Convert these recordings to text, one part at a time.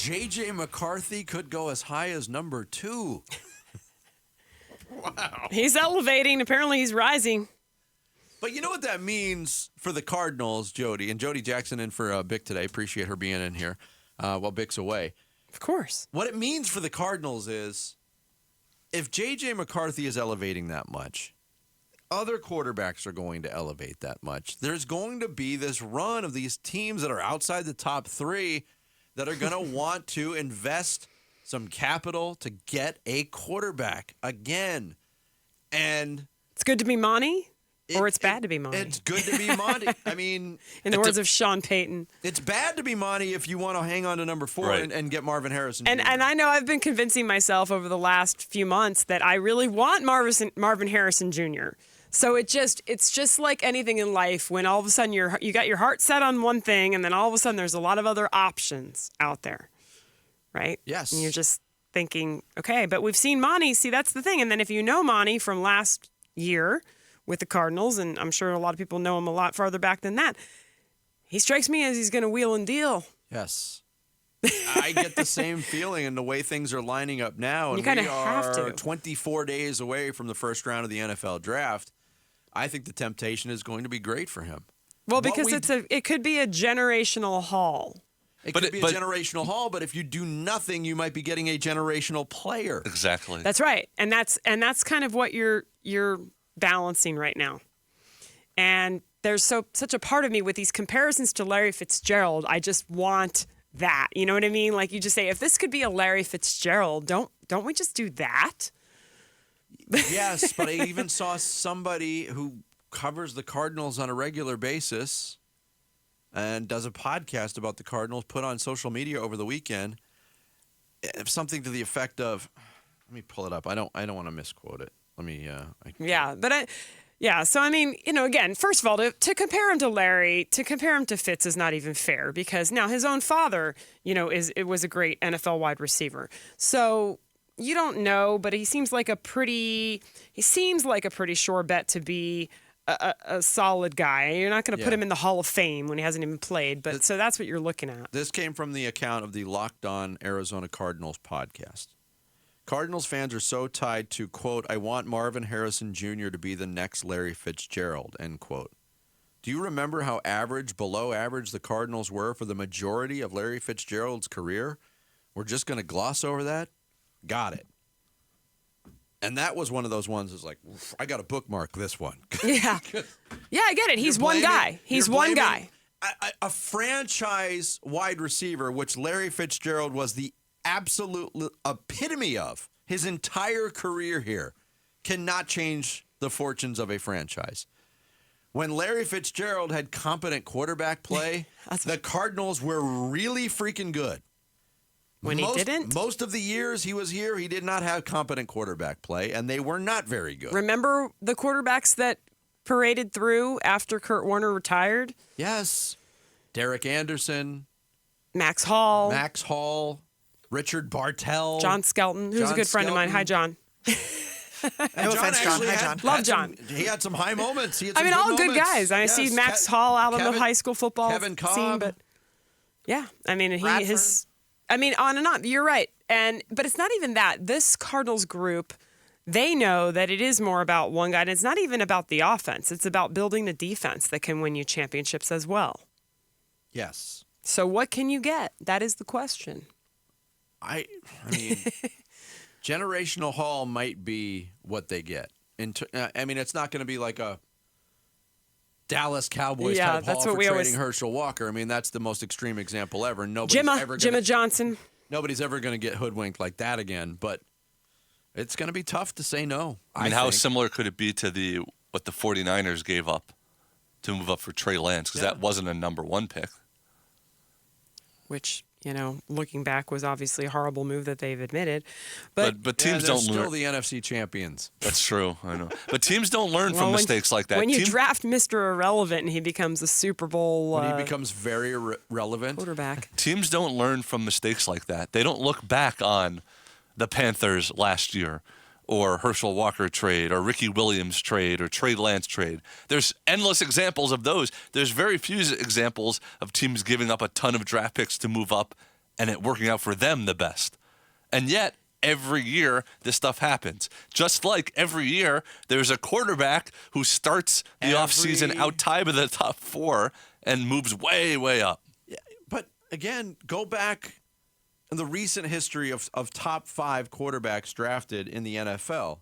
J.J. McCarthy could go as high as number 2. Wow. He's elevating. Apparently, he's rising. But you know what that means for the Cardinals, Jody? And Jody Jackson in for Bick today. Appreciate her being in here while Bick's away. Of course. What it means for the Cardinals is if J.J. McCarthy is elevating that much, other quarterbacks are going to elevate that much. There's going to be this run of these teams that are outside the top 3 that are going to want to invest some capital to get a quarterback again. And it's good to be Monty, or it's bad to be Monty. It's good to be Monty. I mean, in the words of Sean Payton, it's bad to be Monty if you want to hang on to number 4 and get Marvin Harrison. And I know I've been convincing myself over the last few months that I really want Marvin Harrison Jr. So it's just like anything in life when all of a sudden you got your heart set on one thing, and then all of a sudden there's a lot of other options out there, right? Yes. And you're just thinking, okay, but we've seen Monty. See, that's the thing. And then if you know Monty from last year with the Cardinals, and I'm sure a lot of people know him a lot farther back than that, he strikes me as he's going to wheel and deal. Yes. I get the same feeling in the way things are lining up now. And you kind of have to. 24 days away from the first round of the NFL draft. I think the temptation is going to be great for him. Well, because it could be a generational haul. It could be a generational haul, but if you do nothing, you might be getting a generational player. Exactly. That's right. And that's kind of what you're balancing right now. And there's such a part of me with these comparisons to Larry Fitzgerald. I just want that. You know what I mean? Like you just say, if this could be a Larry Fitzgerald, don't we just do that? Yes, but I even saw somebody who covers the Cardinals on a regular basis and does a podcast about the Cardinals, put on social media over the weekend, something to the effect of, let me pull it up. I don't want to misquote it. Let me. So I mean, again, first of all, to compare him to Larry, to compare him to Fitz is not even fair because now his own father, was a great NFL wide receiver. So you don't know, but he seems like a pretty sure bet to be a solid guy. You're not going to put him in the Hall of Fame when he hasn't even played, but so that's what you're looking at. This came from the account of the Locked On Arizona Cardinals podcast. Cardinals fans are so tied to, quote, I want Marvin Harrison Jr. to be the next Larry Fitzgerald, end quote. Do you remember how below average the Cardinals were for the majority of Larry Fitzgerald's career? We're just going to gloss over that? Got it. And that was one of those ones that's like, I got to bookmark this one. Yeah. Yeah, I get it. He's one guy. He's one guy. A franchise wide receiver, which Larry Fitzgerald was the absolute epitome of his entire career here, cannot change the fortunes of a franchise. When Larry Fitzgerald had competent quarterback play, the Cardinals were really freaking good. When he didn't? Most of the years he was here, he did not have competent quarterback play, and they were not very good. Remember the quarterbacks that paraded through after Kurt Warner retired? Yes. Derek Anderson. Max Hall. Richard Bartell. John Skelton, who's a good friend of mine. Hi, John. No offense, John. Hi, John. Love John. He had some high moments. All good guys. I see Max Hall out on the high school football scene, but yeah, I mean, on and on. You're right, but it's not even that. This Cardinals group, they know that it is more about one guy, and it's not even about the offense. It's about building the defense that can win you championships as well. Yes. So what can you get? That is the question. I mean, generational haul might be what they get. It's not going to be like a Dallas Cowboys type haul for trading Herschel Walker. I mean, that's the most extreme example ever. Jimma Johnson. Nobody's ever going to get hoodwinked like that again. But it's going to be tough to say no. I mean, how similar could it be to what the 49ers gave up to move up for Trey Lance? Because that wasn't a number 1 pick. Which, looking back was obviously a horrible move that they've admitted. But teams don't learn. Still the NFC champions. That's true. I know. But teams don't learn from mistakes like that. When you draft Mr. Irrelevant and he becomes a Super Bowl when he becomes very relevant quarterback. Teams don't learn from mistakes like that. They don't look back on the Panthers last year or Herschel Walker trade or Ricky Williams trade or Trey Lance trade. There's endless examples of those. There's very few examples of teams giving up a ton of draft picks to move up and it working out for them the best. And yet, every year, this stuff happens. Just like every year, there's a quarterback who starts the offseason outside of the top 4 and moves way, way up. Yeah, but again, go back in the recent history of top 5 quarterbacks drafted in the NFL.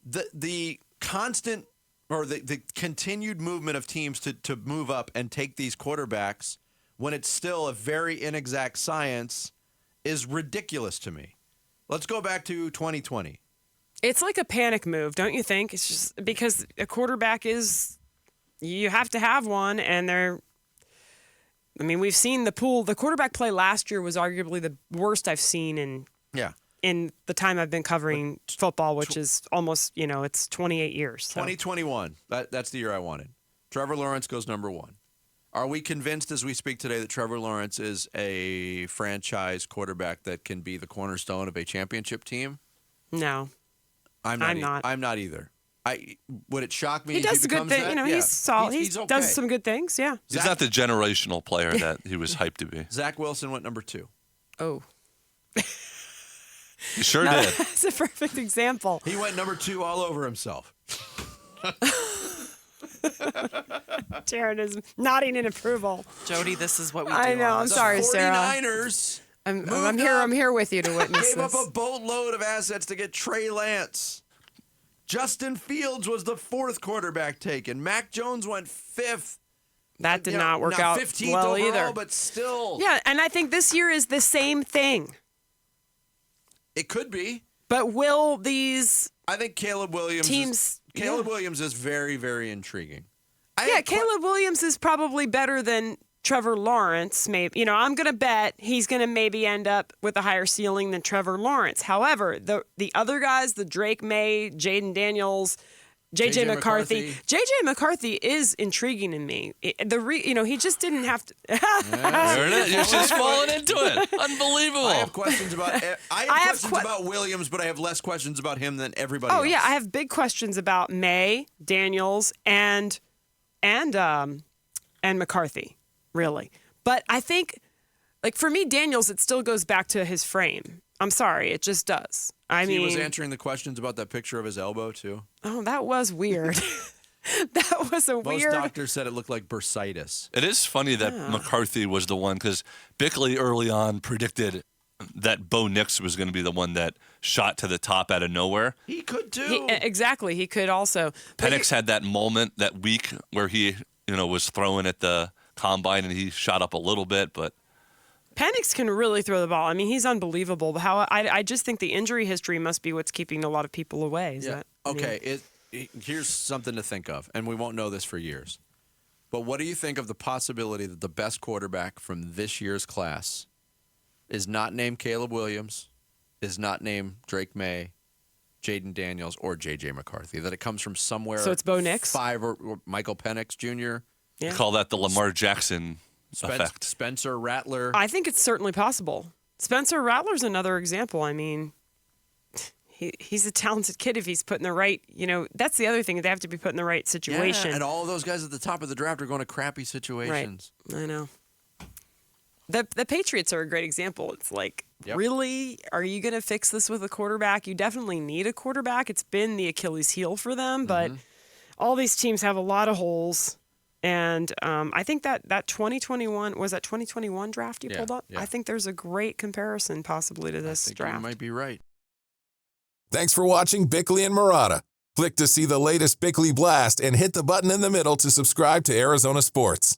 The constant or the continued movement of teams to move up and take these quarterbacks when it's still a very inexact science is ridiculous to me. Let's go back to 2020. It's like a panic move, don't you think? It's just because a quarterback is, you have to have one, and we've seen the pool. The quarterback play last year was arguably the worst I've seen in the time I've been covering football, which is almost, it's 28 years. So. 2021, that's the year I wanted. Trevor Lawrence goes number 1. Are we convinced as we speak today that Trevor Lawrence is a franchise quarterback that can be the cornerstone of a championship team? No. I'm not. I'm not either. Would it shock me he if does he becomes good thing. that? He's solid. He okay. does some good things, yeah. He's not the generational player that he was hyped to be. Zach Wilson went number 2. Oh. He sure did. That's a perfect example. He went number 2 all over himself. Jared is nodding in approval. Jody, this is what we do. I know. I'm sorry, Sarah. 49ers. I'm here with you to witness Gave this. up a boatload of assets to get Trey Lance. Justin Fields was the 4th quarterback taken. Mac Jones went 5th. That did not work out 15th well overall, either. But still. Yeah, and I think this year is the same thing. It could be. But will these I think Caleb Williams teams... Williams is very, very intriguing. Caleb Williams is probably better than Trevor Lawrence. Maybe I'm going to bet he's going to maybe end up with a higher ceiling than Trevor Lawrence. However, the other guys, the Drake May, Jaden Daniels, J.J. McCarthy. J.J. McCarthy is intriguing in me. He just didn't have to. There it is. You're just falling into it. Unbelievable. I have questions about. About Williams, but I have less questions about him than everybody else. Oh yeah, I have big questions about May, Daniels, and McCarthy, really. But I think, for me, Daniels, it still goes back to his frame. I'm sorry, it just does. He was answering the questions about that picture of his elbow, too. Oh, that was weird. That was Most doctors said it looked like bursitis. It is funny that McCarthy was the one, because Bickley early on predicted that Bo Nix was going to be the one that shot to the top out of nowhere. He could, too. Exactly, he could also. Penix had that moment, that week, where he was throwing at the combine and he shot up a little bit, but... Penix can really throw the ball. He's unbelievable. But I just think the injury history must be what's keeping a lot of people away. Here's something to think of, and we won't know this for years. But what do you think of the possibility that the best quarterback from this year's class is not named Caleb Williams, is not named Drake May, Jaden Daniels, or J.J. McCarthy? That it comes from somewhere. So it's Bo Nix? 5 or Michael Penix Jr.? Yeah. Call that the Lamar Jackson effect. Spencer Rattler. I think it's certainly possible. Spencer Rattler's another example. He's a talented kid if he's put in the right, that's the other thing. They have to be put in the right situation. Yeah, and all of those guys at the top of the draft are going to crappy situations. Right. I know. The Patriots are a great example. It's really? Are you going to fix this with a quarterback? You definitely need a quarterback. It's been the Achilles heel for them, but all these teams have a lot of holes. And I think that 2021, was that 2021 draft you pulled up? Yeah. I think there's a great comparison possibly to this draft. You might be right. Thanks for watching Bickley and Marotta. Click to see the latest Bickley Blast and hit the button in the middle to subscribe to Arizona Sports.